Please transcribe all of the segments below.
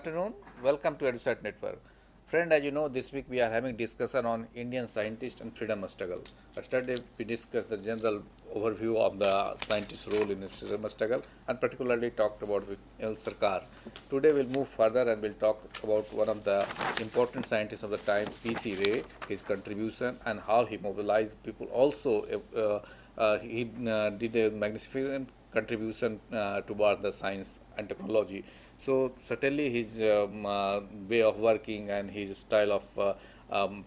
afternoon. Welcome to EduSat Network. Friend, as you know, this week we are having discussion on Indian scientists and freedom struggle. Yesterday we discussed the general overview of the scientist's role in the freedom struggle and particularly talked about with El Sarkar. Today we'll move further and we'll talk about one of the important scientists of the time, P.C. Ray, his contribution and how he mobilized people. Also, he did a magnificent contribution toward the science and technology. So certainly his way of working and his style of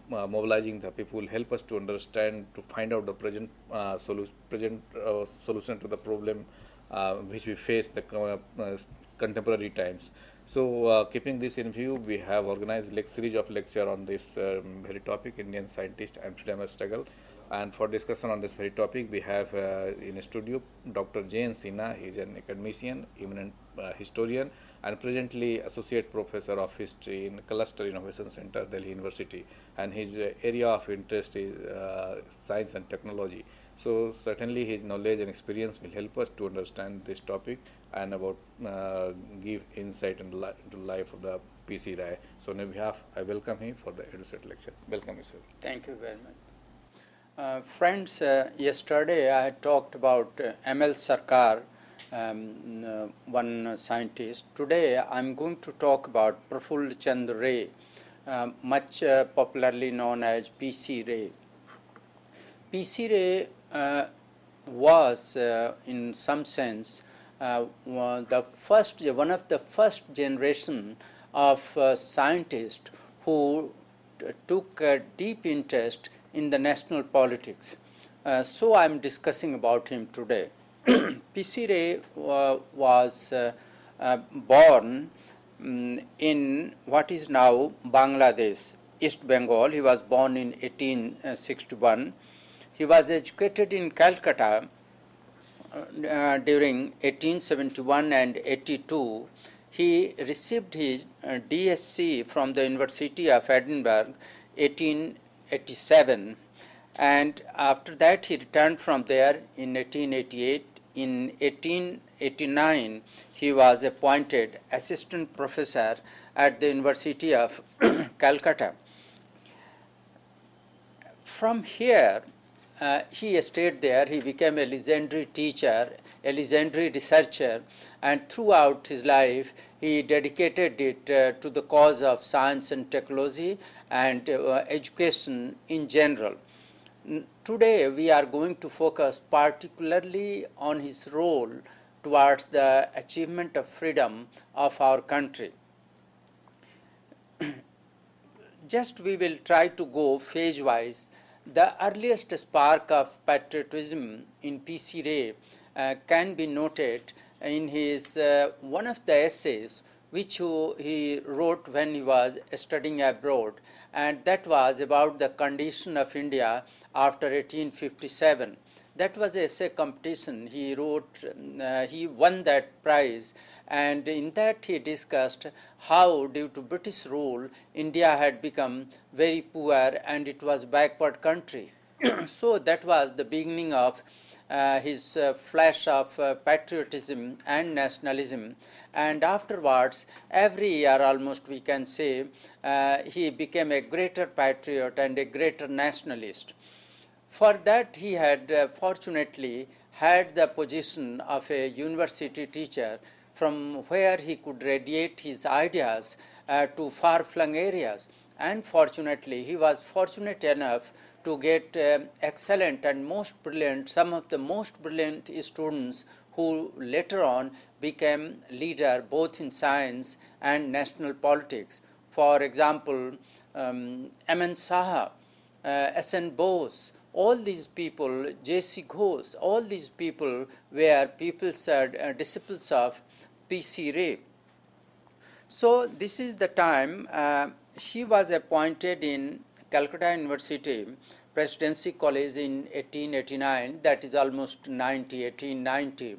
mobilizing the people will help us to understand, to find out the present solution to the problem which we face the contemporary times. So keeping this in view, we have organized a series of lecture on this very topic, Indian scientist and freedom struggle. And for discussion on this very topic, we have in a studio Dr. Jain Sinha. He is an academician, eminent historian, and presently associate professor of history in Cluster Innovation Center, Delhi University. And his area of interest is science and technology. So certainly his knowledge and experience will help us to understand this topic and about give insight into the life of the P.C. Ray. So on behalf, I welcome him for the EduSat lecture. Welcome, sir. Thank you very much. Friends, yesterday I had talked about M.L. Sarkar, one scientist. Today I am going to talk about Praful Chand Ray, much popularly known as P.C. Ray. P.C. Ray was, in some sense, one of the first generation of scientists who took a deep interest in the national politics. So I am discussing about him today. P.C. Ray was born in what is now Bangladesh, East Bengal. He was born in 1861. He was educated in Calcutta during 1871 and 82. He received his DSc from the University of Edinburgh 1887, and after that he returned from there in 1888. In 1889 he was appointed assistant professor at the University of Calcutta. From here he stayed there. He became a legendary teacher, a legendary researcher, and throughout his life he dedicated it to the cause of science and technology and education in general. Today we are going to focus particularly on his role towards the achievement of freedom of our country. Just we will try to go phase-wise. The earliest spark of patriotism in P.C. Ray can be noted in his one of the essays which he wrote when he was studying abroad, and that was about the condition of India after 1857. That was an essay competition. He wrote, he won that prize, and in that he discussed how, due to British rule, India had become very poor and it was a backward country. So that was the beginning of his flash of patriotism and nationalism, and afterwards every year almost we can say he became a greater patriot and a greater nationalist. For that he had fortunately had the position of a university teacher from where he could radiate his ideas to far-flung areas, and fortunately he was fortunate enough to get excellent and most brilliant, some of the most brilliant students who later on became leader both in science and national politics. For example, M.N. Saha, S.N. Bose, all these people, J.C. Ghosh, all these people were disciples of P.C. Ray. So this is the time he was appointed in Calcutta University Presidency College in 1889, that is almost 1890.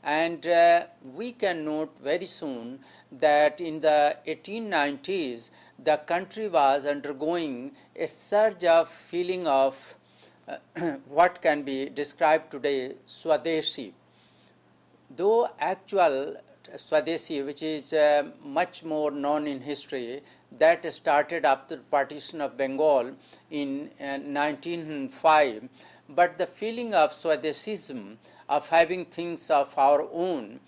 And we can note very soon that in the 1890s, the country was undergoing a surge of feeling of what can be described today Swadeshi. Though actual Swadeshi, which is much more known in history, that started after the partition of Bengal in 1905. But the feeling of Swadeshism, of having things of our own,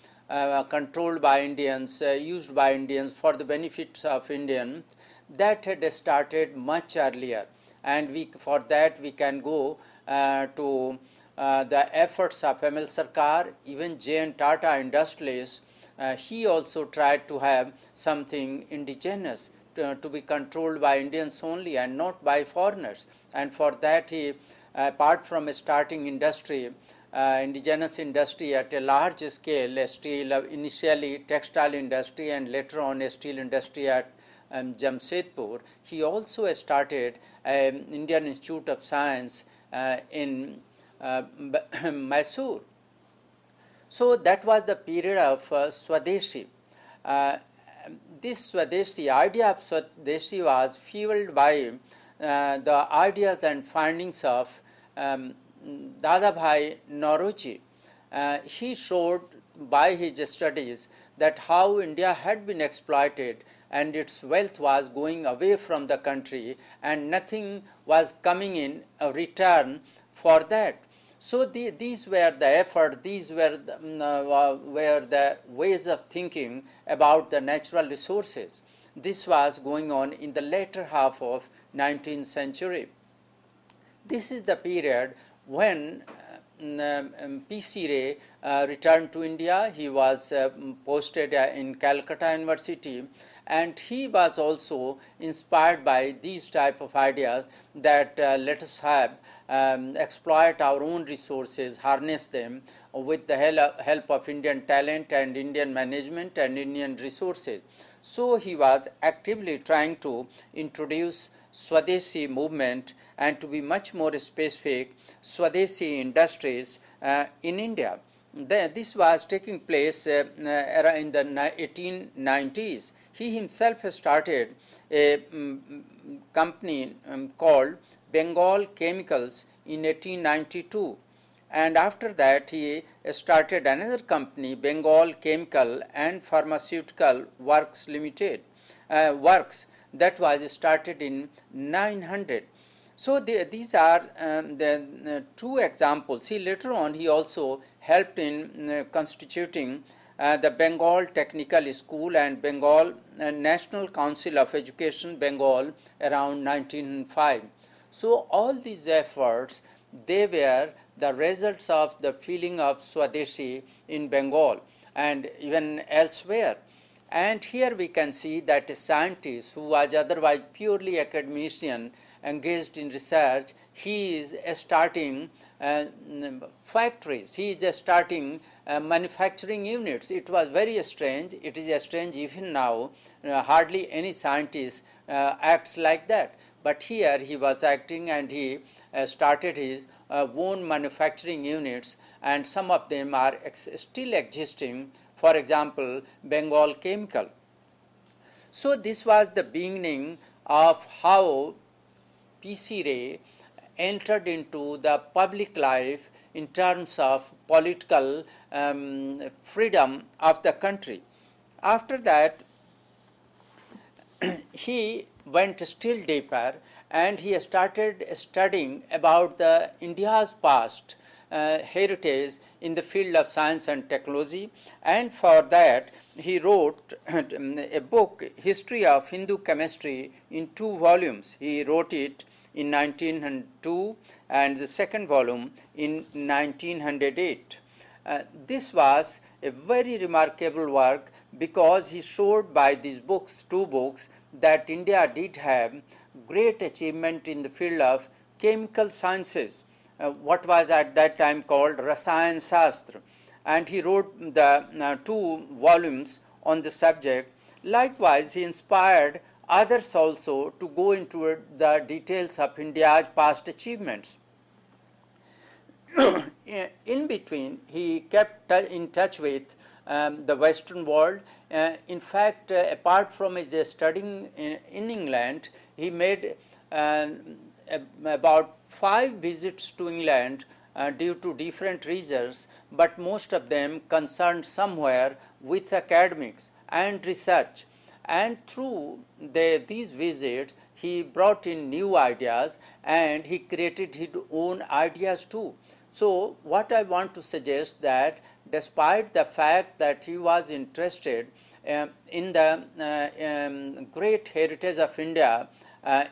controlled by Indians, used by Indians for the benefits of Indians, that had started much earlier. And for that we can go to the efforts of M.L. Sarkar, even J.N. Tata industrialists. He also tried to have something indigenous to be controlled by Indians only and not by foreigners. And for that he, apart from starting industry, indigenous industry at a large scale, steel, initially textile industry and later on a steel industry at Jamshedpur, he also started an Indian Institute of Science in Mysore. So that was the period of Swadeshi. This Swadeshi, idea of Swadeshi was fueled by the ideas and findings of Dadabhai Nauroji. He showed by his studies that how India had been exploited and its wealth was going away from the country and nothing was coming in a return for that. So these were the effort, these were the ways of thinking about the natural resources. This was going on in the later half of 19th century. This is the period when P.C. Ray returned to India. He was posted in Calcutta University, and he was also inspired by these type of ideas that let us have exploit our own resources, harness them with the help of Indian talent and Indian management and Indian resources. So he was actively trying to introduce Swadeshi movement and, to be much more specific, Swadeshi industries in India. This was taking place in the 1890s. He himself started a company called Bengal Chemicals in 1892, and after that he started another company, Bengal Chemical and Pharmaceutical Works Limited, that was started in 900. So these are the two examples. See, later on he also helped in constituting the Bengal Technical School and Bengal National Council of Education, Bengal, around 1905. So all these efforts, they were the results of the feeling of Swadeshi in Bengal and even elsewhere. And here we can see that a scientist who was otherwise purely academician engaged in research, he is starting factories, he is starting manufacturing units. It was very strange. It is strange even now. Hardly any scientist acts like that. But here he was acting, and he started his own manufacturing units, and some of them are still existing. For example, Bengal Chemical. So this was the beginning of how P.C. Ray entered into the public life in terms of political freedom of the country. After that, he went still deeper, and he started studying about the India's past heritage in the field of science and technology, and for that he wrote a book, History of Hindu Chemistry, in 2 volumes. He wrote it in 1902 and the second volume in 1908. This was a very remarkable work because he showed by these books, 2 books, that India did have great achievement in the field of chemical sciences, what was at that time called Rasayan Shastra, and he wrote the 2 volumes on the subject. Likewise, he inspired others also to go into the details of India's past achievements. In between, he kept in touch with the Western world. In fact, apart from his studying in England, he made about 5 visits to England due to different reasons, but most of them concerned somewhere with academics and research. And through these visits, he brought in new ideas and he created his own ideas too. So what I want to suggest that despite the fact that he was interested in the great heritage of India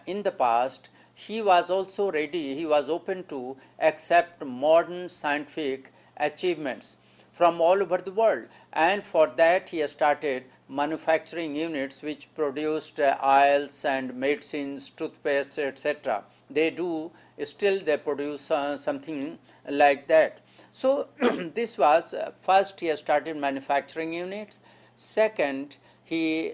in the past, he was also ready, he was open to accept modern scientific achievements from all over the world. And for that he started manufacturing units which produced oils and medicines, toothpaste, etc. They produce something like that. So this was first he started manufacturing units. Second, he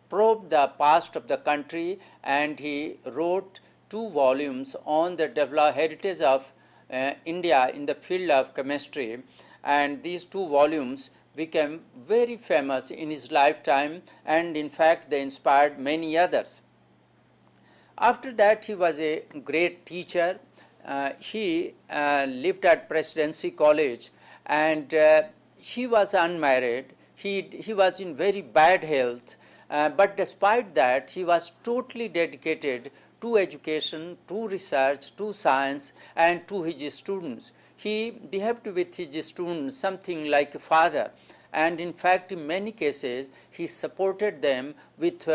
probed the past of the country and he wrote 2 volumes on the heritage of India in the field of chemistry, and these 2 volumes became very famous in his lifetime, and in fact they inspired many others. After that he was a great teacher. He lived at Presidency College and he was unmarried. He was in very bad health, but despite that he was totally dedicated to education, to research, to science and to his students. He behaved with his students something like a father, and in fact in many cases he supported them with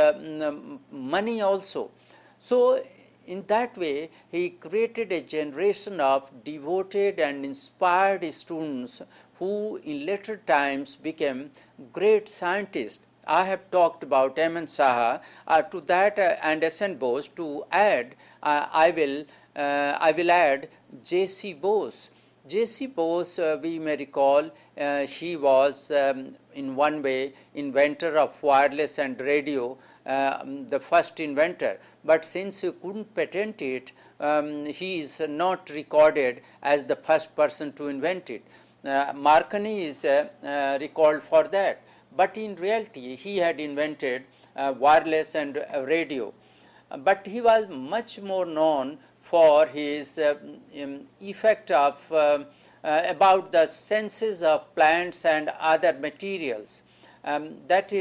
money also. So in that way he created a generation of devoted and inspired students who in later times became great scientists. I have talked about M.N. Saha. To that and S.N. Bose. To add, I will add J.C. Bose. J.C. Bose, we may recall, he was in one way inventor of wireless and radio, the first inventor. But since he couldn't patent it, he is not recorded as the first person to invent it. Marconi is recalled for that. But in reality, he had invented wireless and radio. But he was much more known for his effect of about the senses of plants and other materials. That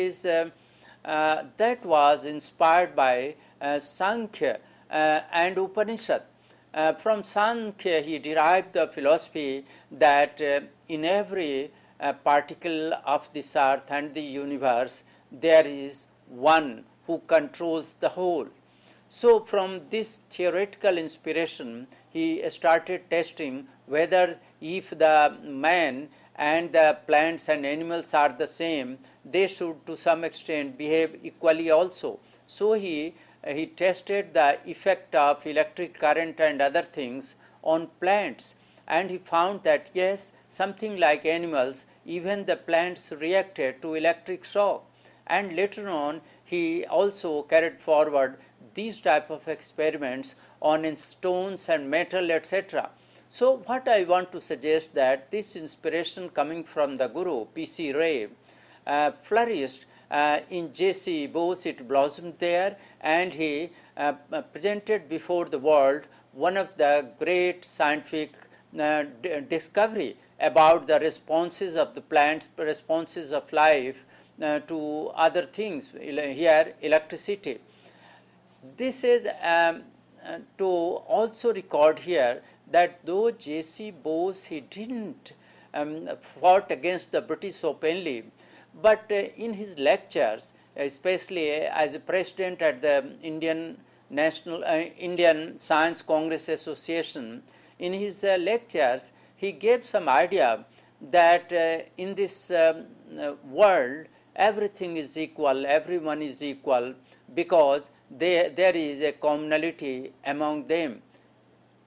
was inspired by Sankhya and Upanishad. From Sankhya he derived the philosophy that in every particle of this earth and the universe there is one who controls the whole. So from this theoretical inspiration he started testing whether if the man and the plants and animals are the same, they should to some extent behave equally also. So he tested the effect of electric current and other things on plants, and he found that yes, something like animals, even the plants reacted to electric shock. And later on he also carried forward these type of experiments on stones and metal, etc. So what I want to suggest that this inspiration coming from the Guru, P.C. Ray, flourished in J.C. Bose. It blossomed there, and he presented before the world one of the great scientific discovery about the responses of the plants, responses of life to other things, here electricity. This is to also record here that though J.C. Bose, he didn't fought against the British openly, but in his lectures, especially as a president at the Indian Science Congress Association, in his lectures he gave some idea that in this world everything is equal, everyone is equal, because there is a commonality among them.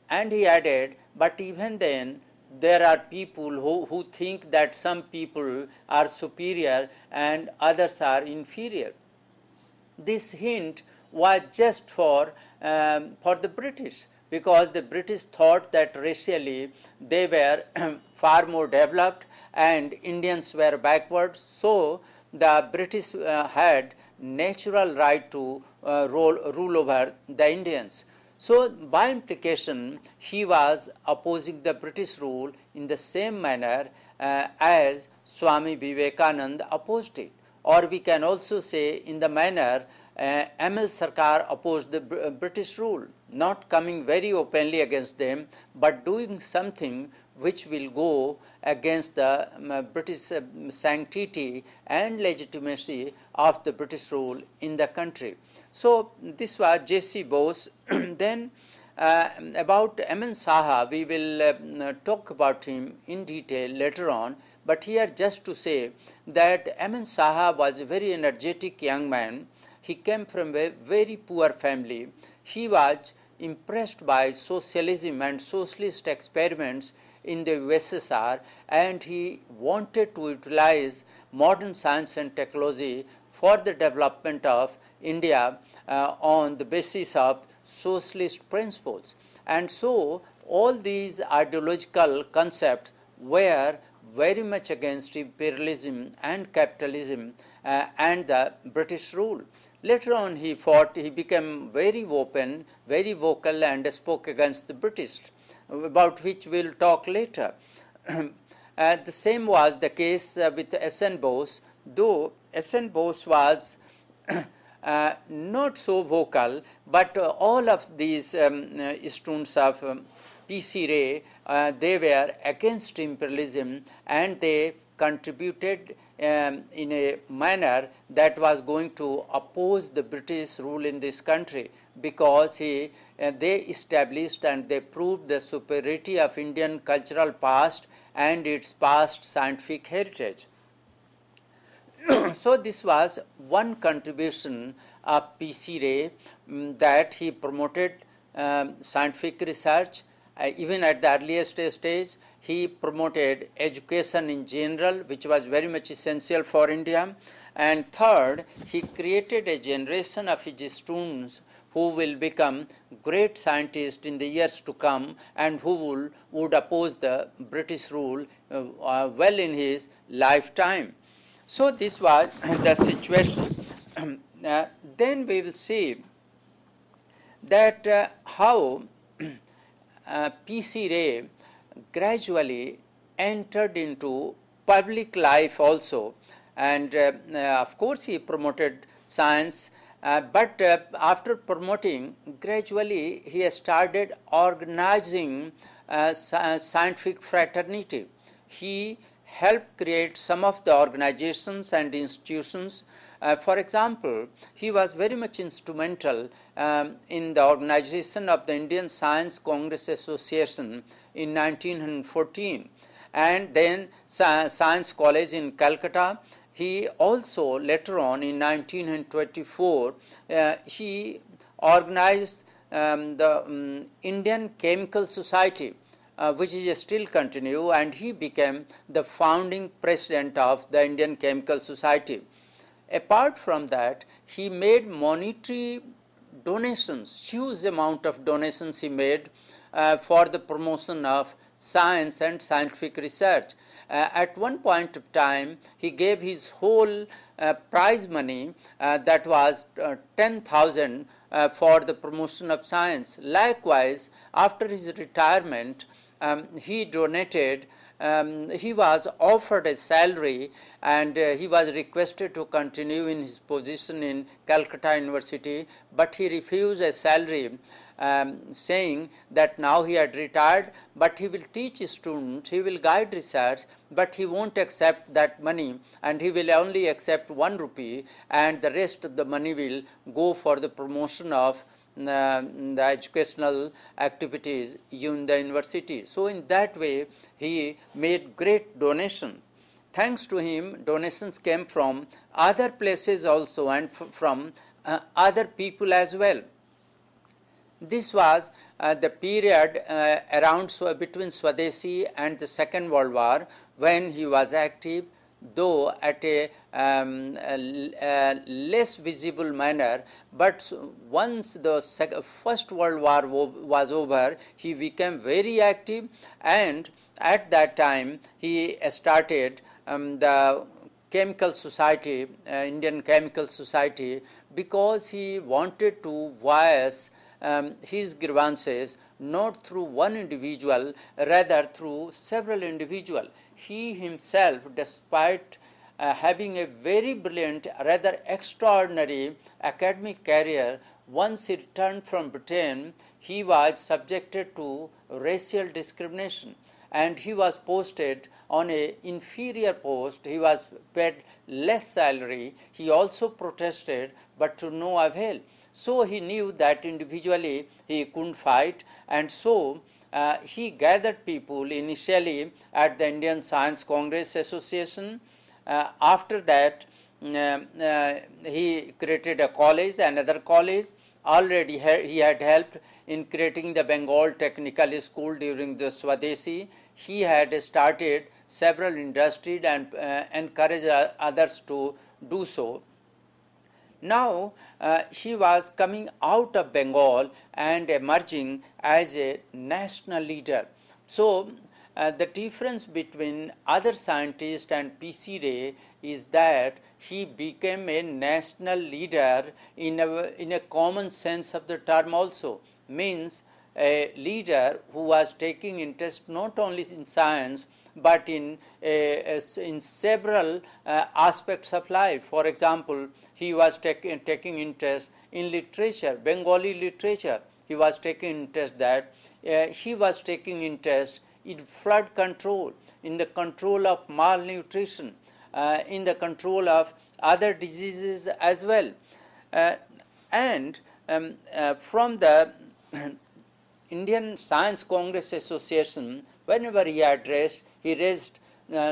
And he added, but even then there are people who think that some people are superior and others are inferior. This hint was just for the British, because the British thought that racially they were far more developed and Indians were backward. So the British had natural right to rule over the Indians. So by implication he was opposing the British rule in the same manner as Swami Vivekananda opposed it. Or we can also say in the manner ML Sarkar opposed the British rule, not coming very openly against them, but doing something which will go against the British sanctity and legitimacy of the British rule in the country. So this was J.C. Bose. Then about M.N. Saha, we will talk about him in detail later on, but here just to say that M.N. Saha was a very energetic young man. He came from a very poor family. He was impressed by socialism and socialist experiments in the USSR, and he wanted to utilize modern science and technology for the development of India on the basis of socialist principles. And so all these ideological concepts were very much against imperialism and capitalism and the British rule. Later on he became very open, very vocal, and spoke against the British, about which we will talk later. The same was the case with S.N. Bose, though S.N. Bose was not so vocal, but all of these students of P.C. Ray, they were against imperialism, and they contributed in a manner that was going to oppose the British rule in this country, because they established and they proved the superiority of Indian cultural past and its past scientific heritage. So this was one contribution of P.C. Ray, that he promoted scientific research. Even at the earliest stage, he promoted education in general, which was very much essential for India. And third, he created a generation of his students who will become great scientists in the years to come, and who would oppose the British rule well in his lifetime. So this was the situation. Then we will see that how P.C. Ray gradually entered into public life also, and of course he promoted science, but after promoting, gradually he started organizing scientific fraternity. He helped create some of the organizations and institutions. For example, he was very much instrumental in the organization of the Indian Science Congress Association in 1914, and then Science College in Calcutta. He also later on in 1924 he organized the Indian Chemical Society, which is still continue, and he became the founding president of the Indian Chemical Society. Apart from that, he made monetary donations, huge amount of donations he made for the promotion of science and scientific research. At one point of time, he gave his whole prize money, that was 10,000 for the promotion of science. Likewise, after his retirement, he donated, he was offered a salary, and he was requested to continue in his position in Calcutta University, but he refused a salary, saying that now he had retired, but he will teach students, he will guide research, but he won't accept that money, and he will only accept 1 rupee, and the rest of the money will go for the promotion of the educational activities in the university. So in that way, he made great donation. Thanks to him, donations came from other places also, and from other people as well. This was the period around between Swadeshi and the Second World War, when he was active, though at a less visible manner. But once the First World War was over, he became very active, and at that time he started the Chemical Society, Indian Chemical Society, because he wanted to voice his grievances not through one individual, rather through several individuals. he himself, despite having a very brilliant, rather extraordinary academic career, once he returned from Britain, he was subjected to racial discrimination and he was posted on an inferior post. He was paid less salary. He also protested, but to no avail. So he knew that individually he couldn't fight, and so he gathered people initially at the Indian Science Congress Association. After that, he created a college, another college. Already he had helped in creating the Bengal Technical School during the Swadeshi. He had started several industries and encouraged others to do so. Now he was coming out of Bengal and emerging as a national leader. So the difference between other scientists and P.C. Ray is that he became a national leader in a common sense of the term also. Means a leader who was taking interest not only in science but in several aspects of life. For example, he was taking interest in literature, Bengali literature. He was taking interest he was taking interest in flood control, in the control of malnutrition, in the control of other diseases as well. From the Indian Science Congress Association, whenever he addressed, he raised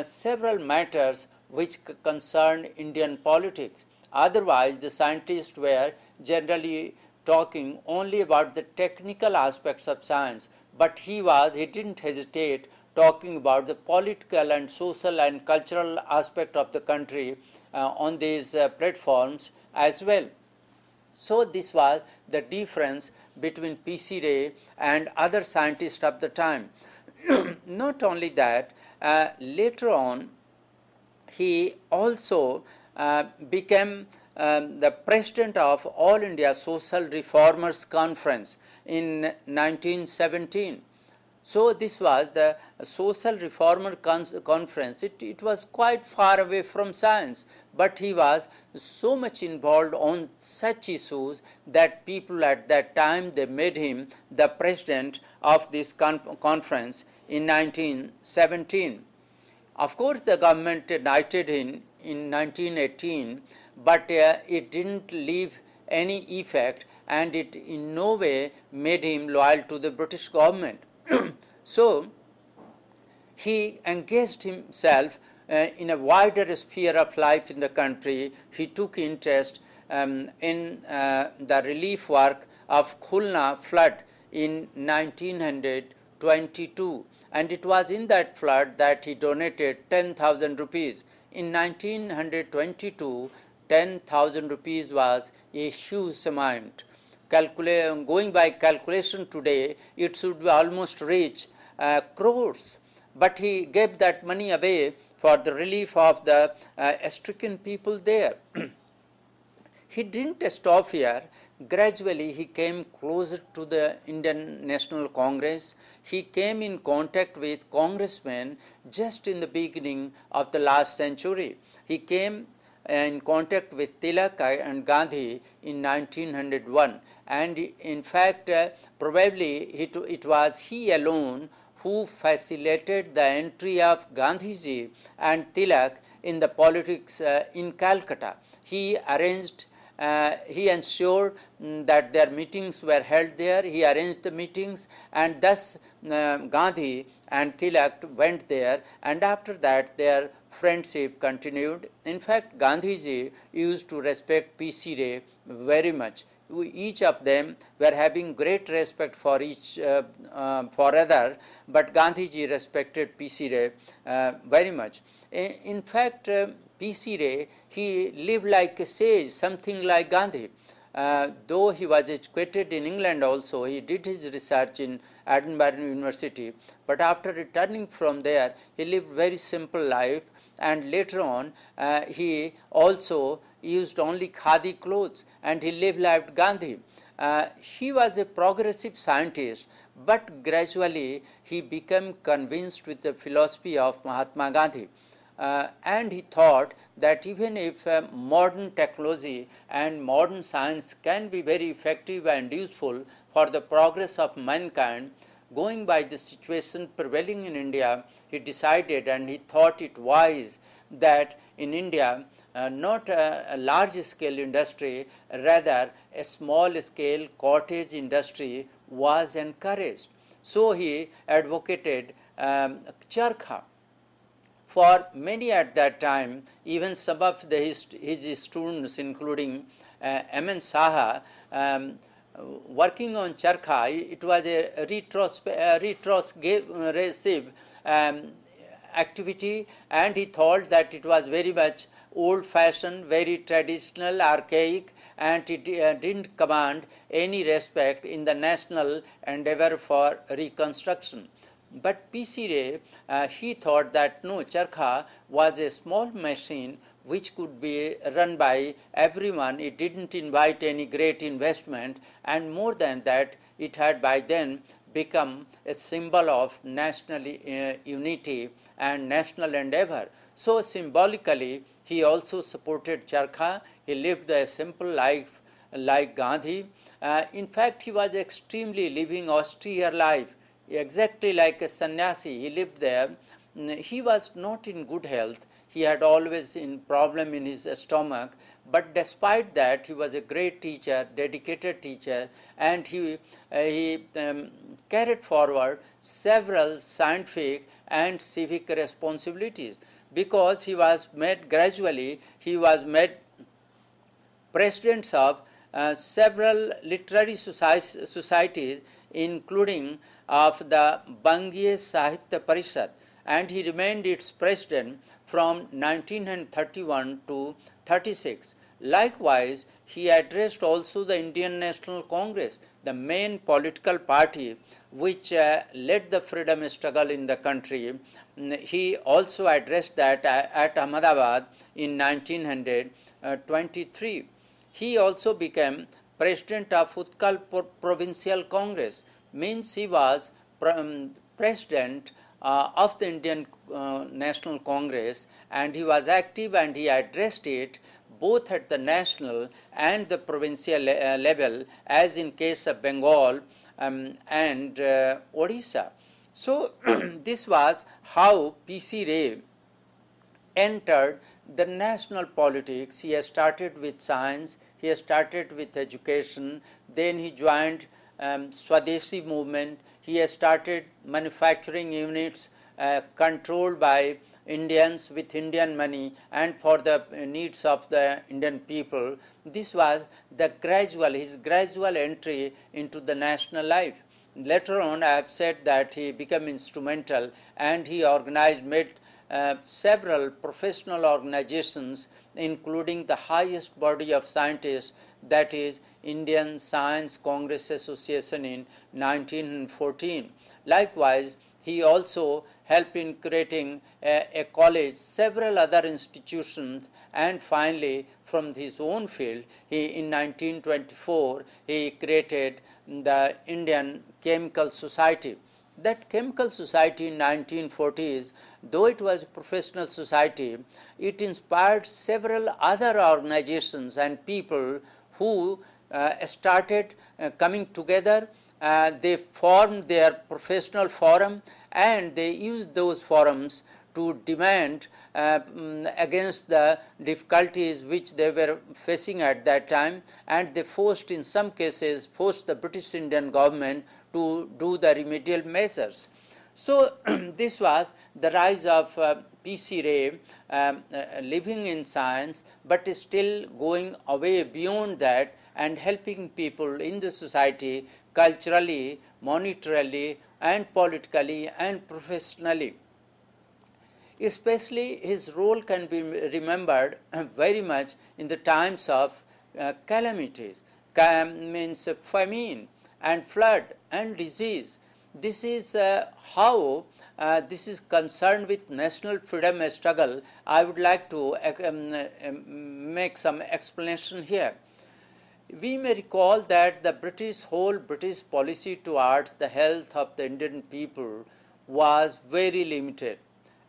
several matters which concerned Indian politics. Otherwise, the scientists were generally talking only about the technical aspects of science, but he didn't hesitate talking about the political and social and cultural aspect of the country on these platforms as well. So this was the difference between P.C. Ray and other scientists of the time. Not only that, later on he also became the president of All India Social Reformers Conference in 1917. So this was the Social Reformer Conference. It was quite far away from science, but he was so much involved on such issues that people at that time, they made him the president of this conference in 1917. Of course, the government knighted him in 1918, but it didn't leave any effect, and it in no way made him loyal to the British government. So he engaged himself in a wider sphere of life in the country. He took interest in the relief work of Khulna flood in 1922, and it was in that flood that he donated 10,000 rupees. In 1922, 10,000 rupees was a huge amount. Going by calculation today, it should almost reach crores. But he gave that money away for the relief of the stricken people there. He didn't stop here. Gradually, he came closer to the Indian National Congress. He came in contact with congressmen just in the beginning of the last century. He came in contact with Tilak and Gandhi in 1901. And in fact, probably it was he alone who facilitated the entry of Gandhiji and Tilak in the politics in Calcutta. He ensured that their meetings were held there. He arranged the meetings, and thus Gandhi and Tilak went there, and after that their friendship continued. In fact, Gandhiji used to respect P.C. Ray very much. Each of them were having great respect for for other, but Gandhiji respected P.C. Ray very much. In fact, P.C. Ray, he lived like a sage, something like Gandhi. Though he was educated in England also, he did his research in Edinburgh University, but after returning from there, he lived very simple life, and later on he also used only khadi clothes, and he lived like Gandhi. He was a progressive scientist, but gradually he became convinced with the philosophy of Mahatma Gandhi. And he thought that even if modern technology and modern science can be very effective and useful for the progress of mankind, going by the situation prevailing in India, he decided and he thought it wise that in India, not a large scale industry, rather a small scale cottage industry was encouraged. So he advocated charkha. For many at that time, even some of his students, including M.N. Saha, working on charkha, it was a retrogressive activity, and he thought that it was very much old-fashioned, very traditional, archaic, and it didn't command any respect in the national endeavor for reconstruction. But P.C. Ray, he thought that no, charkha was a small machine which could be run by everyone. It didn't invite any great investment, and more than that, it had by then become a symbol of national unity and national endeavor. So symbolically, he also supported charkha. He lived a simple life like Gandhi. In fact, he was extremely living austere life, exactly like a sannyasi. He lived there. He was not in good health. He had always a problem in his stomach, but despite that, he was a great teacher, dedicated teacher, and he carried forward several scientific and civic responsibilities. Because he was made gradually, he was made president of several literary societies, including of the Bangiya Sahitya Parishad, and he remained its president from 1931 to 36. Likewise, he addressed also the Indian National Congress, the main political party which led the freedom struggle in the country. He also addressed that at Ahmedabad in 1923. He also became president of Utkal Provincial Congress, means he was president of the Indian National Congress, and he was active and he addressed it both at the national and the provincial level, as in case of Bengal and Odisha. So this was how P.C. Ray entered the national politics. He has started with science, he has started with education, then he joined Swadeshi movement. He has started manufacturing units controlled by Indians with Indian money and for the needs of the Indian people. This was the his gradual entry into the national life. Later on, I have said that he became instrumental and he made several professional organizations, including the highest body of scientists, that is Indian Science Congress Association in 1914. Likewise, he also helped in creating a college, several other institutions, and finally, from his own field, in 1924, he created the Indian Chemical Society. That Chemical Society in 1940s, though it was a professional society, it inspired several other organizations and people who started coming together. They formed their professional forum and they used those forums to demand against the difficulties which they were facing at that time, and they in some cases forced the British Indian government to do the remedial measures. So this was the rise of P.C. Ray, living in science but still going away beyond that and helping people in the society culturally, monetarily, and politically and professionally. Especially his role can be remembered very much in the times of calamities, means famine and flood and disease. This is how this is concerned with national freedom struggle. I would like to make some explanation here. We may recall that the whole British policy towards the health of the Indian people was very limited,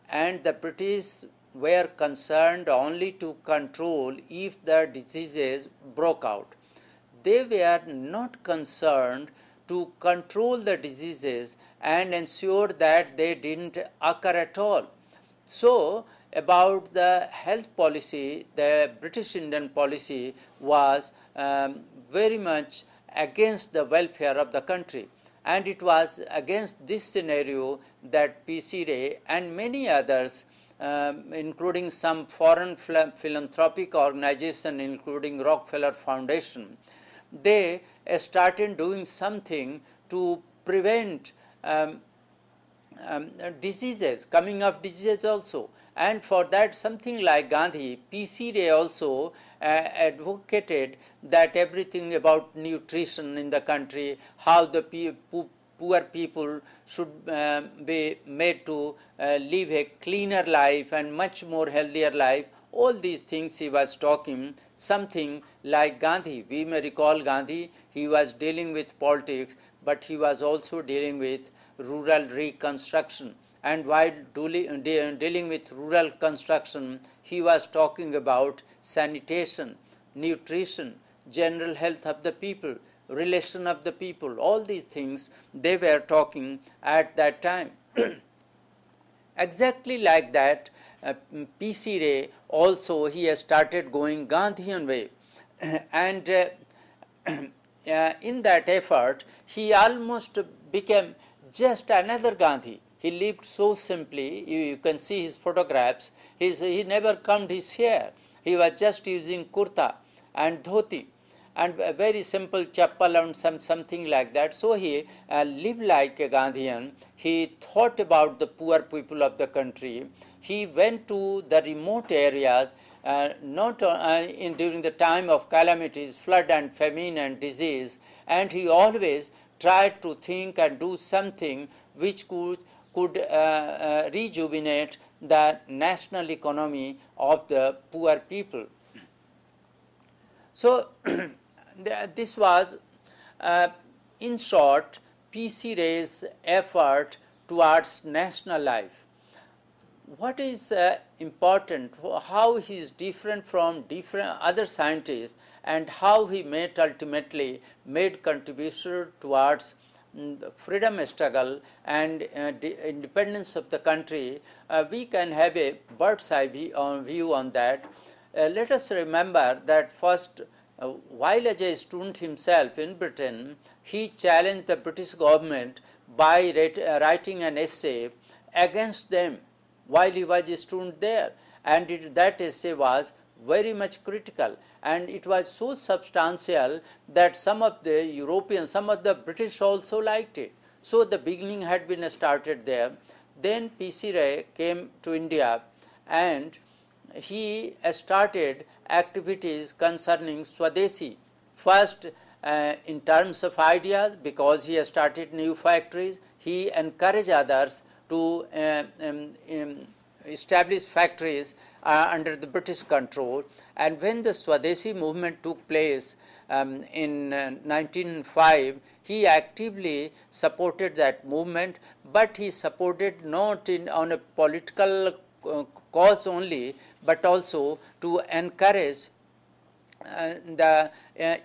and the British were concerned only to control if the diseases broke out. They were not concerned to control the diseases and ensure that they didn't occur at all. So, about the health policy, the British Indian policy was very much against the welfare of the country. And it was against this scenario that P.C. Ray and many others, including some foreign philanthropic organization, including Rockefeller Foundation, they started doing something to prevent diseases, coming of diseases also. And for that, something like Gandhi, P.C. Ray also advocated that everything about nutrition in the country, how the poor people should be made to live a cleaner life and much more healthier life. All these things he was talking, something like Gandhi. We may recall Gandhi, he was dealing with politics, but he was also dealing with rural reconstruction. And while dealing with rural construction, he was talking about sanitation, nutrition, general health of the people, relation of the people, all these things they were talking at that time. Exactly like that, P.C. Ray also, he has started going Gandhian way. And in that effort, he almost became just another Gandhi. He lived so simply. You can see his photographs. He never combed his hair. He was just using kurta and dhoti and a very simple chappal and something like that. So he lived like a Gandhian. He thought about the poor people of the country. He went to the remote areas, during the time of calamities, flood and famine and disease, and he always tried to think and do something which could rejuvenate the national economy of the poor people. So, this was, in short, P.C. Ray's effort towards national life. What is important, how he is different from other scientists, and how he ultimately made contribution towards freedom struggle and independence of the country, we can have a bird's eye view on that. Let us remember that first, while as a student himself in Britain, he challenged the British government by writing an essay against them while he was a student there, and that essay was very much critical, and it was so substantial that some of the Europeans, some of the British also liked it. So the beginning had been started there. Then P.C. Ray came to India and he started activities concerning Swadeshi. First, in terms of ideas, because he started new factories, he encouraged others to establish factories under the British control. And when the Swadeshi movement took place in 1905, he actively supported that movement, but he supported not on a political cause only, but also to encourage the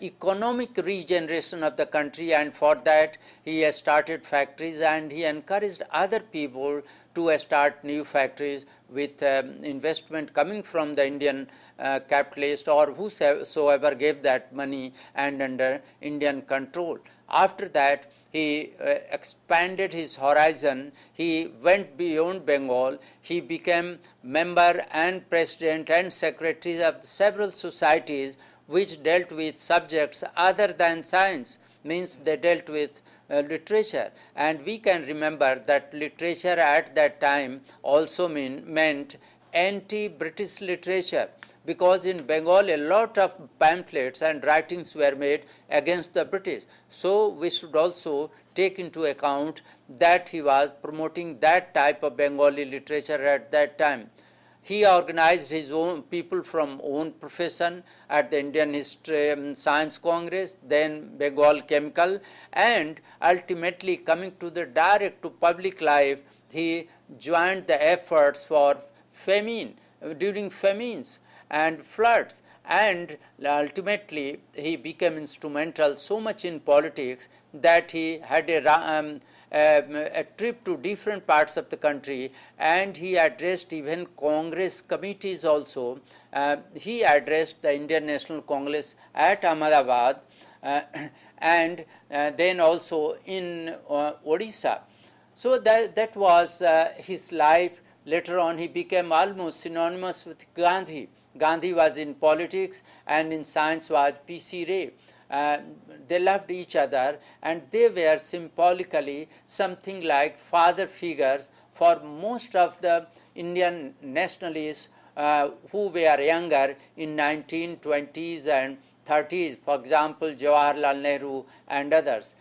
economic regeneration of the country, and for that he has started factories, and he encouraged other people to start new factories with investment coming from the Indian capitalist or whosoever gave that money and under Indian control. After that, he expanded his horizon. He went beyond Bengal. He became member and president and secretary of several societies which dealt with subjects other than science, means they dealt with literature. And we can remember that literature at that time also meant anti-British literature, because in Bengal a lot of pamphlets and writings were made against the British. So we should also take into account that he was promoting that type of Bengali literature at that time. He organized his own people from own profession at the Indian History and Science Congress, then Bengal Chemical, and ultimately coming to the direct to public life, he joined the efforts for famine, during famines and floods, and ultimately he became instrumental so much in politics that he had a trip to different parts of the country, and he addressed even Congress committees also. He addressed the Indian National Congress at Ahmedabad, and then also in Odisha. So that was his life. Later on, he became almost synonymous with Gandhi. Gandhi was in politics, and in science was P.C. Ray. They loved each other, and they were symbolically something like father figures for most of the Indian nationalists who were younger in 1920s and 30s. For example, Jawaharlal Nehru and others.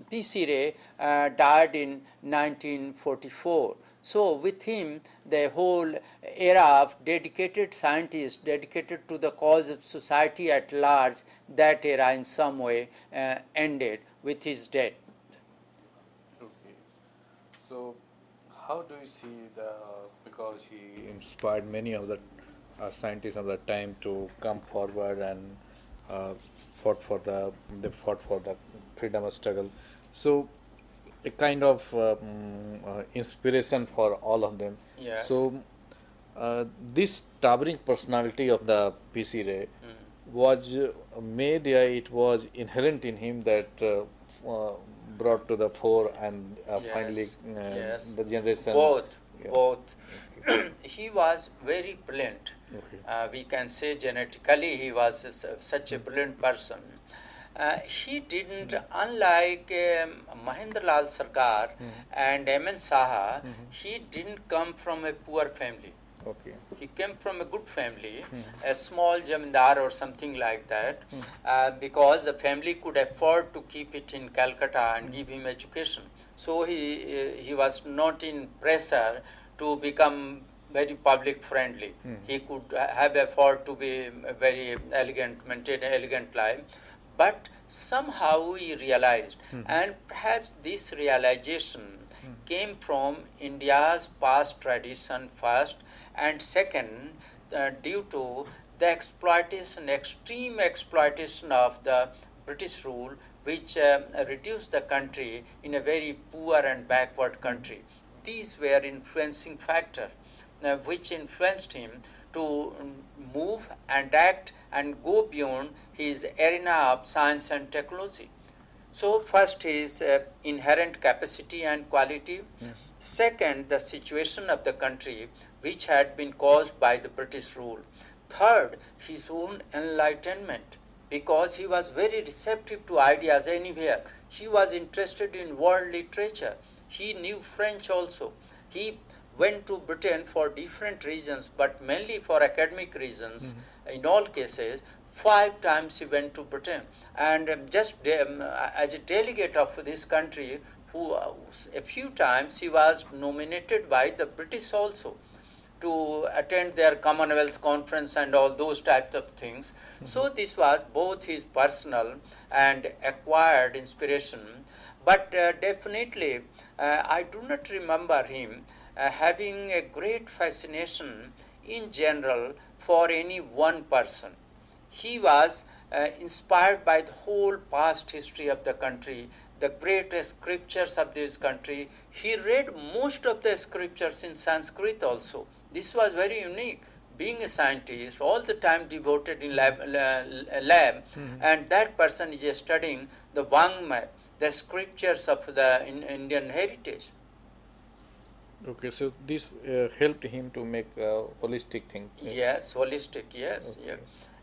P.C. Ray died in 1944. So with him, the whole era of dedicated scientists dedicated to the cause of society at large, that era in some way ended with his death. Okay. So, how do you see because he inspired many of the scientists of the time to come forward and fought for the freedom struggle. So, a kind of inspiration for all of them. Yes. So, this towering personality of the P.C. Ray was made, it was inherent in him that brought to the fore, and finally Yes. the generation. Both. Yeah. Both. He was very brilliant. Okay. We can say genetically he was such a brilliant person. He didn't, unlike Mahendra Lal Sarkar and M.N. Saha, he didn't come from a poor family. Okay. He came from a good family, a small jamindar or something like that, because the family could afford to keep it in Calcutta and give him education. So he was not in pressure to become very public friendly. He could have afford to be very elegant, maintain an elegant life. But somehow he realized, and perhaps this realization came from India's past tradition first, and second, due to the exploitation, extreme exploitation of the British rule, which reduced the country in a very poor and backward country. These were influencing factors which influenced him to move and act and go beyond his arena of science and technology. So first his inherent capacity and quality. Second, the situation of the country which had been caused by the British rule. Third, his own enlightenment, because he was very receptive to ideas anywhere. He was interested in world literature. He knew French also. He went to Britain for different reasons, but mainly for academic reasons. In all cases, 5 times he went to Britain. And just as a delegate of this country, who a few times he was nominated by the British also to attend their Commonwealth Conference and all those types of things. So this was both his personal and acquired inspiration. But definitely, I do not remember him having a great fascination in general for any one person. He was inspired by the whole past history of the country, the great scriptures of this country. He read most of the scriptures in Sanskrit also. This was very unique. Being a scientist, all the time devoted in lab, and that person is studying the Vangmay, the scriptures of the Indian heritage. Okay, so this helped him to make holistic thing. Yes, holistic, yes. Okay. Yeah.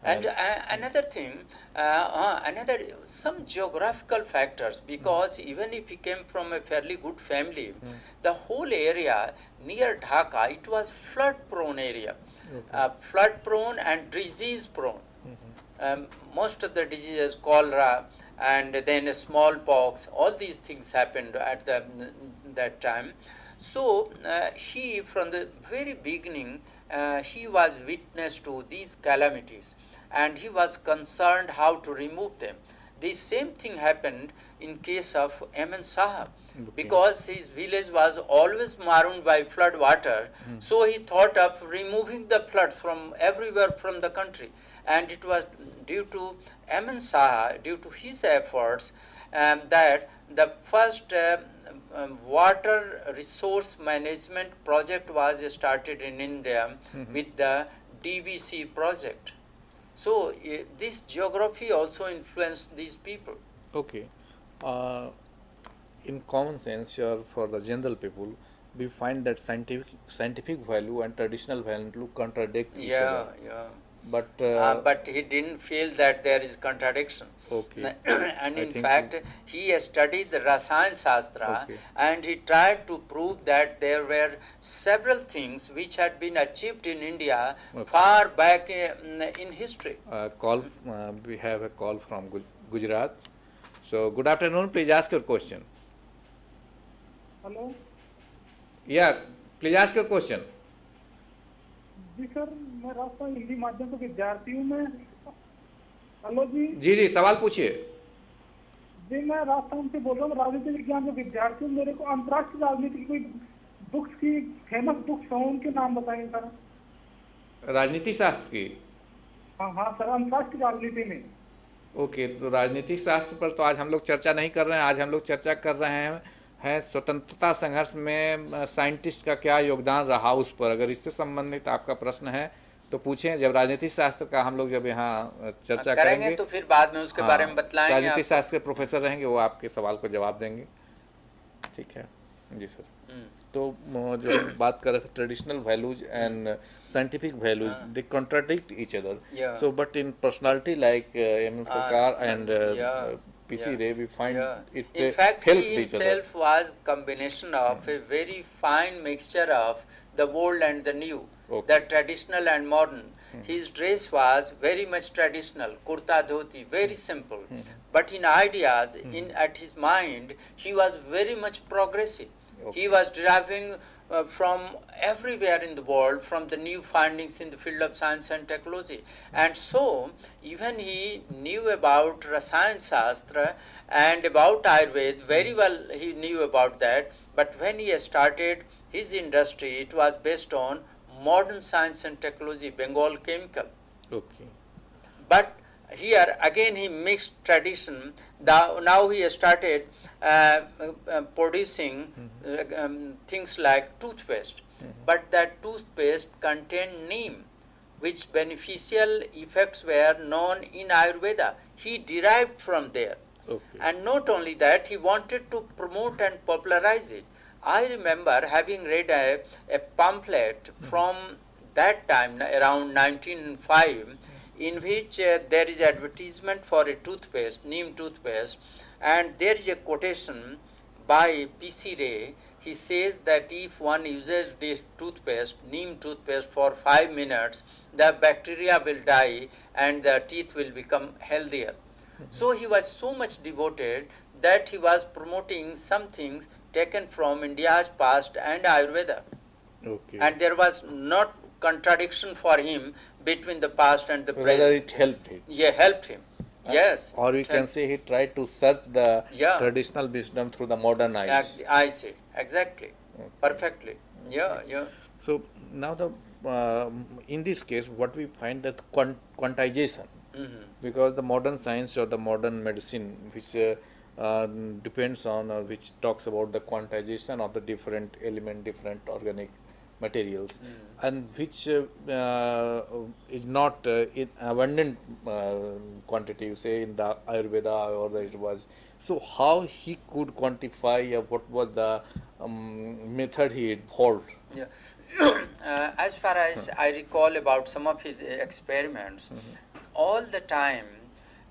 And another thing, some geographical factors, because even if he came from a fairly good family, the whole area near Dhaka, it was flood-prone area. Okay. Flood-prone and disease-prone. Most of the diseases, cholera, and then smallpox, all these things happened at that time. So he, from the very beginning, he was witness to these calamities, and he was concerned how to remove them. The same thing happened in case of Aman Sahab, because his village was always marooned by flood water. So he thought of removing the flood from everywhere from the country, and it was due to Aman Saha, due to his efforts, that the first water resource management project was started in India with the DVC project. So this geography also influenced these people. Okay. Uh, in common sense, or for the general people, we find that scientific value and traditional value contradict each other. Yeah. But But he didn't feel that there is contradiction. okay, And I in think fact, he studied the Rasayan Shastra, Okay. and he tried to prove that there were several things which had been achieved in India Okay. far back in history. we have a call from Gujarat. So good afternoon. Please ask your question. Hello Yeah, please ask your question. जी sir, मैं रास्ता हिंदी माध्यम का विद्यार्थी हूँ। मैं hello जी जी सवाल पूछिए। जी मैं राजस्थान से बोल रहा हूँ, राजनीति विज्ञान का विद्यार्थी हूँ। मेरे को अंतर्राष्ट्रीय राजनीति की कोई बुक्स की फेमस बुक्स हों, उनके नाम बताएं सर। राजनीति शास्त्र की। हाँ सर, अंतर्राष्ट्रीय राजनीति में। ओके, तो राजनीतिक शास्त्र पर तो आज हम लोग चर्चा नहीं कर रहे हैं। आज हम लोग चर्चा कर रहे हैं स्वतंत्रता संघर्ष में साइंटिस्ट का क्या योगदान रहा उस पर। अगर इससे संबंधित आपका प्रश्न है तो पूछें। जब राजनीतिक शास्त्र का हम लोग जब यहाँ चर्चा करेंगे तो फिर बाद में उसके बारे में बतलाएंगे। राजनीतिक शास्त्र के प्रोफेसर रहेंगे, वो आपके सवाल को जवाब देंगे। ठीक है जी सर। तो जो बात कर रहे थे traditional values and scientific values, they contradict each other. So but in personality like M Sarkar and PC Ray, we find it in fact, helped he each other. himself was combination of a very fine mixture of the old and the new, the traditional and modern. His dress was very much traditional, kurta dhoti, very simple. But in ideas, at his mind, he was very much progressive. He was deriving from everywhere in the world, from the new findings in the field of science and technology. And so, even he knew about Rasayan Shastra and about Ayurveda, very well he knew about that. But when he started his industry, it was based on modern science and technology, Bengal chemical. Okay. But here again he mixed tradition. Now he started producing things like toothpaste. But that toothpaste contained neem, which beneficial effects were known in Ayurveda. He derived from there. Okay. And not only that, he wanted to promote and popularize it. I remember having read a pamphlet from that time, around 1905, in which there is advertisement for a toothpaste, neem toothpaste, and there is a quotation by PC Ray. He says that if one uses this toothpaste, neem toothpaste, for 5 minutes, the bacteria will die and the teeth will become healthier. So he was so much devoted that he was promoting some things taken from India's past and Ayurveda. Okay. And there was not contradiction for him between the past and the present. Rather, it helped him. Yeah, helped him. Yes. Or we can say he tried to search the Yeah. traditional wisdom through the modern eyes. I see. Exactly. Perfectly. Yeah. So now in this case, what we find that quantization, because the modern science or the modern medicine, which depends on or which talks about the quantization of the different element, different organic materials, and which is not in abundant quantity, you say in the Ayurveda or it was. So how he could quantify what was the method he involved? Yeah. As far as I recall about some of his experiments, all the time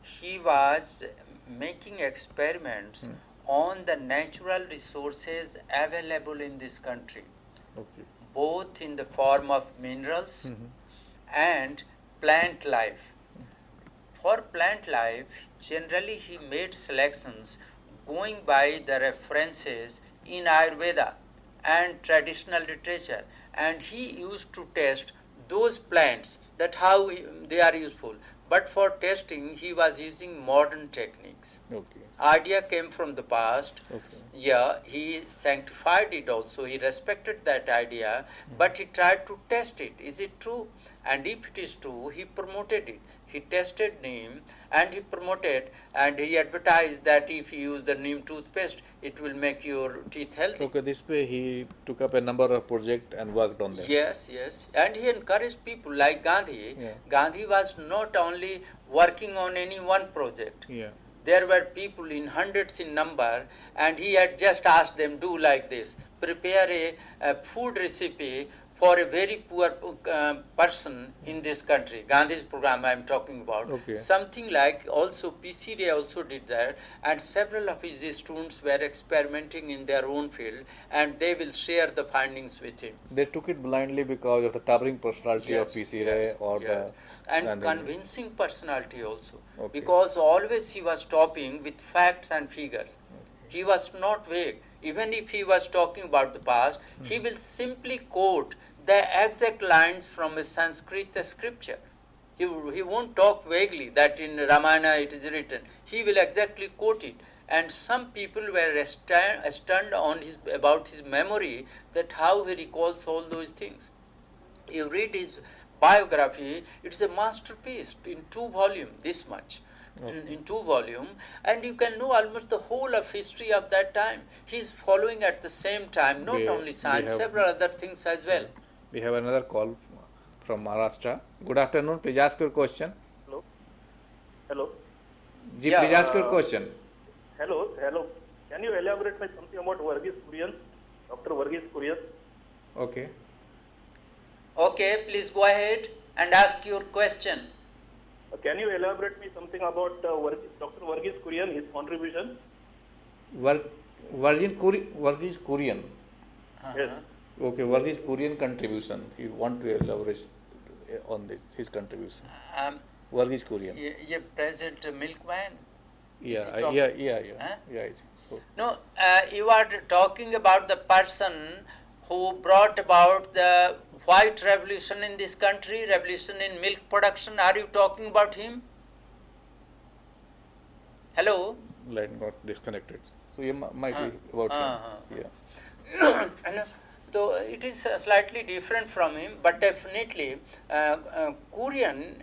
he was making experiments on the natural resources available in this country, Okay. both in the form of minerals and plant life. For plant life, generally he made selections going by the references in Ayurveda, and traditional literature, and he used to test those plants, that how they are useful. But for testing, he was using modern techniques. Okay. Idea came from the past. Okay. Yeah, he sanctified it also. He respected that idea, but he tried to test it. Is it true? And if it is true, he promoted it. He tested neem and he promoted and he advertised that if you use the neem toothpaste, it will make your teeth healthy. Okay, this way he took up a number of projects and worked on them. Yes, yes. And he encouraged people like Gandhi. Yeah. Gandhi was not only working on any one project. Yeah. There were people in hundreds in number, and he had just asked them, do like this, prepare a food recipe for a very poor person in this country. Gandhi's program I am talking about. Okay. Something like also PC Ray also did that, and several of his students were experimenting in their own field, and they will share the findings with him. They took it blindly because of the towering personality of Yes, PC Ray yes, or yes. the And Gandhi. convincing personality also, Okay. because always he was topping with facts and figures. He was not vague. Even if he was talking about the past, he will simply quote the exact lines from a Sanskrit scripture. He won't talk vaguely that in Ramayana it is written. He will exactly quote it. And some people were stunned on about his memory, that how he recalls all those things. You read his biography, it's a masterpiece in 2 volumes, this much. In 2 volumes, and you can know almost the whole of history of that time. He is following at the same time, not only science, several other things as well. We have another call from Maharashtra. Good afternoon. Please ask your question. Hello. Hello. Ji, Yeah, please ask your question. Hello. Hello. Can you elaborate me something about Varghese Kurian, Dr. Varghese Kurian? Okay. Okay, please go ahead and ask your question. Can you elaborate me something about Dr. Varghese Kurian, his contribution? Varghese Kurian. Yes. Okay, Varghese Kurian contribution. You want to elaborate on this, his contribution. Varghese Kurian. Ye present milkman. Yeah, he talking? yeah. Huh? Yeah. So, No, you are talking about the person who brought about the white revolution in this country, revolution in milk production. Are you talking about him? Hello? line got disconnected. So you might be about him. Yeah. So it is slightly different from him, but definitely Kurian,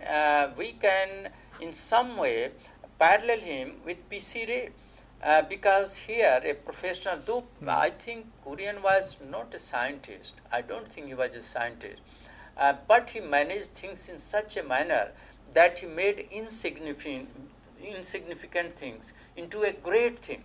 we can in some way parallel him with PC Ray. Because here a professional, though I think Kurian was not a scientist, I don't think he was a scientist, but he managed things in such a manner that he made insignificant things into a great thing.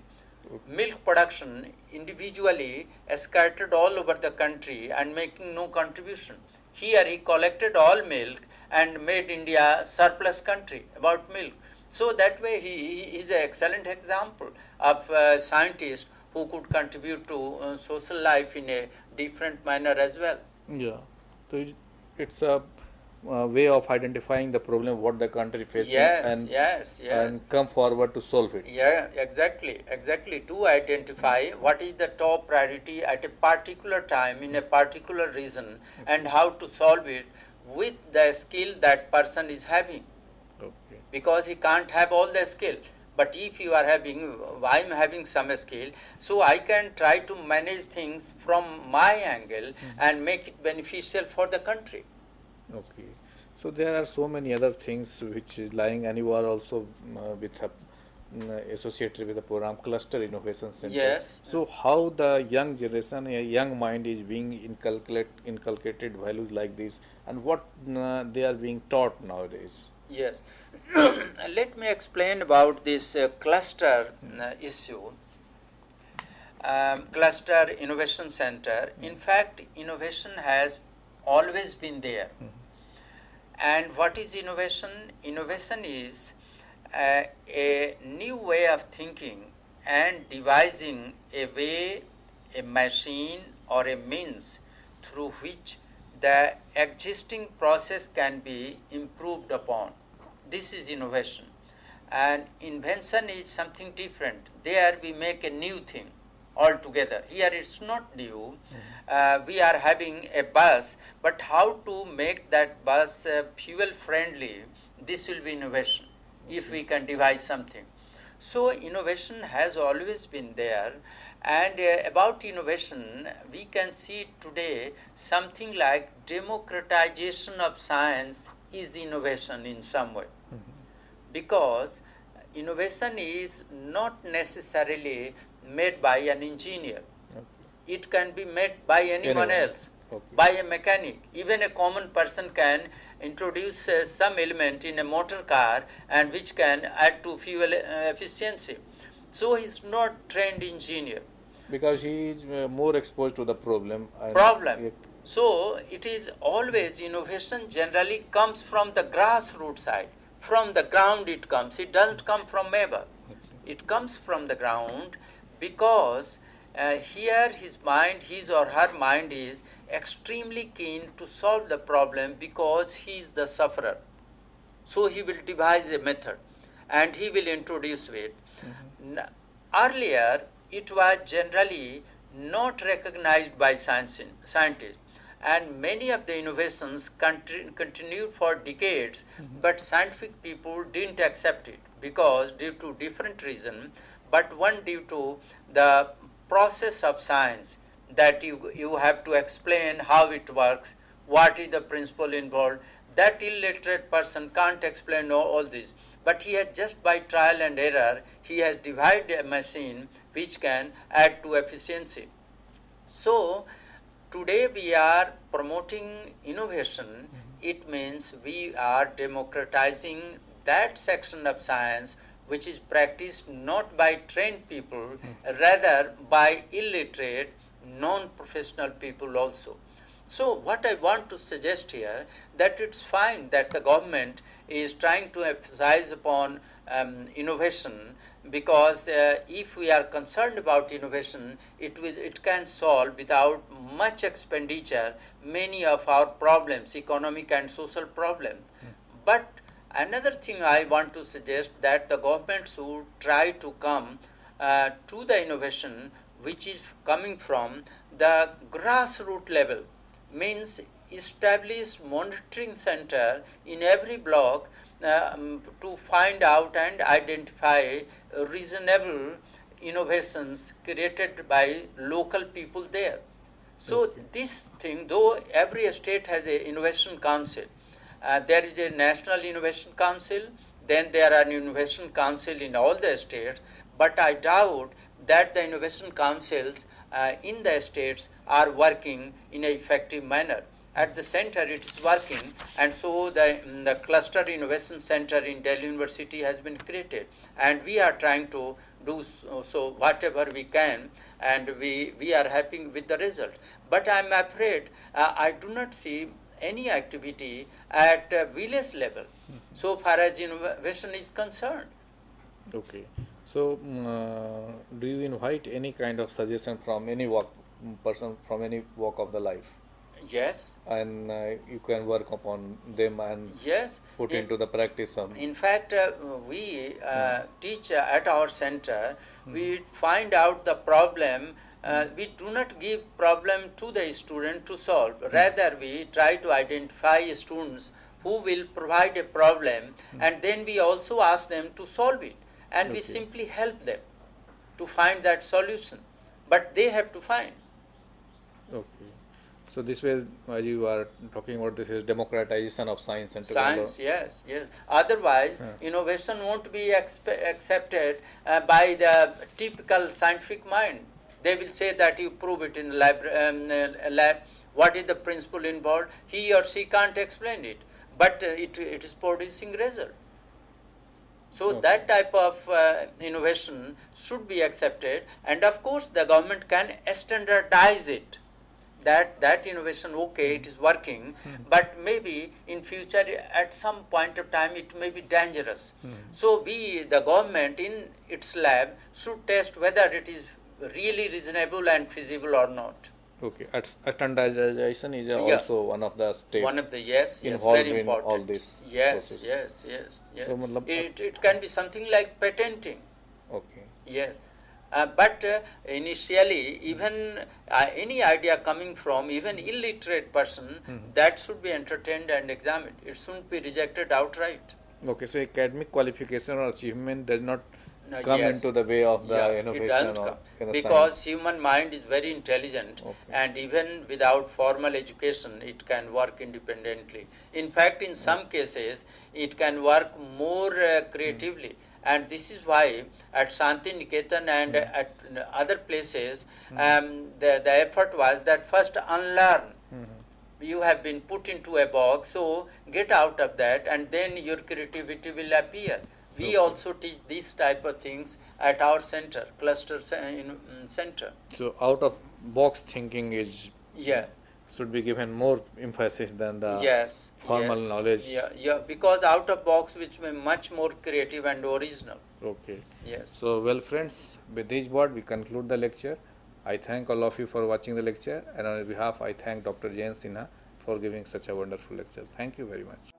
Milk production individually scattered all over the country and making no contribution. Here he collected all milk and made India surplus country about milk. So that way he is an excellent example of a scientist who could contribute to social life in a different manner as well. Yeah. So it's a way of identifying the problem what the country faces and come forward to solve it. Yeah, exactly. To identify what is the top priority at a particular time in a particular region and how to solve it with the skill that person is having. Okay. Because he can't have all the skill. But if you are having, I am having some skill, so I can try to manage things from my angle and make it beneficial for the country. Okay. So there are so many other things which is lying, and you are also associated with the program Cluster Innovation Center. Yes. So how the young generation, a young mind is being inculcated values like this, and what they are being taught nowadays? Yes. Let me explain about this cluster issue. Cluster Innovation Center. In fact, innovation has always been there. And what is innovation? Innovation is a new way of thinking and devising a way, a machine or a means through which the existing process can be improved upon. This is innovation. And invention is something different. There we make a new thing. altogether. Here it's not new. We are having a bus, but how to make that bus fuel friendly, this will be innovation if we can devise something. So innovation has always been there, and about innovation we can see today something like democratization of science is innovation in some way, because innovation is not necessarily made by an engineer. It can be made by anyone else, by a mechanic. Even a common person can introduce some element in a motor car and which can add to fuel efficiency. So he's not trained engineer. Because he is more exposed to the problem. So it is always innovation generally comes from the grassroots side. From the ground it comes. It doesn't come from above. It comes from the ground because here his or her mind is extremely keen to solve the problem because he is the sufferer. So he will devise a method and he will introduce it. Earlier, it was generally not recognized by scientists, and many of the innovations continued for decades, but scientific people didn't accept it because due to different reasons, but one due to the process of science, that you have to explain how it works, what is the principle involved. That illiterate person can't explain all this, but he has just by trial and error, he has devised a machine which can add to efficiency. So today we are promoting innovation. It means we are democratizing that section of science which is practiced not by trained people, rather by illiterate, non-professional people also. So what I want to suggest here, that it's fine that the government is trying to emphasize upon innovation, because if we are concerned about innovation, it can solve without much expenditure many of our problems, economic and social problems. But another thing I want to suggest, that the government should try to come to the innovation which is coming from the grassroots level, means establish monitoring center in every block to find out and identify reasonable innovations created by local people there. So this thing, though every state has an innovation council, there is a National Innovation Council, then there are innovation council in all the states, but I doubt that the innovation councils in the states are working in an effective manner. At the center it is working, and so the Cluster Innovation Center in Delhi University has been created, and we are trying to do so whatever we can, and we are happy with the result. But I am afraid I do not see any activity at village level so far as innovation is concerned. Okay. So, do you invite any kind of suggestion from any person from any walk of the life? Yes. And you can work upon them and put into the practice. In fact, we teach at our center. We find out the problem. We do not give problem to the student to solve. Rather, we try to identify students who will provide a problem, and then we also ask them to solve it. And we simply help them to find that solution. But they have to find. Okay. So this way, as you are talking about, this is democratization of science and science. Yes. Otherwise, innovation won't be accepted by the typical scientific mind. They will say that you prove it in the lab. What is the principle involved? He or she can't explain it, but it is producing result. So that type of innovation should be accepted, and of course the government can standardize it. That innovation, it is working, but maybe in future at some point of time it may be dangerous. So the government in its lab should test whether it is really reasonable and feasible or not. Okay, standardization is also one of the steps. One of the involved very important. In all this. Yes. So, it can be something like patenting. Okay. Yes. But initially, even any idea coming from even illiterate person, that should be entertained and examined. It shouldn't be rejected outright. Okay, so academic qualification or achievement does not come Yes. into the way of the Yeah, it innovation doesn't or come. in the Because science. human mind is very intelligent, Okay. and even without formal education, it can work independently. In fact, in some cases, it can work more creatively. And this is why at Shanti Niketan and at other places, the effort was that first unlearn. You have been put into a box, so get out of that, and then your creativity will appear. We also teach these type of things at our center, cluster center. So out of box thinking is Yeah. should be given more emphasis than the Yes. formal yes. knowledge. Yeah. Because out of box, which may much more creative and original. Okay. Yes. So, well, friends, with this word, we conclude the lecture. I thank all of you for watching the lecture, and on behalf, I thank Dr. Jain Sinha for giving such a wonderful lecture. Thank you very much.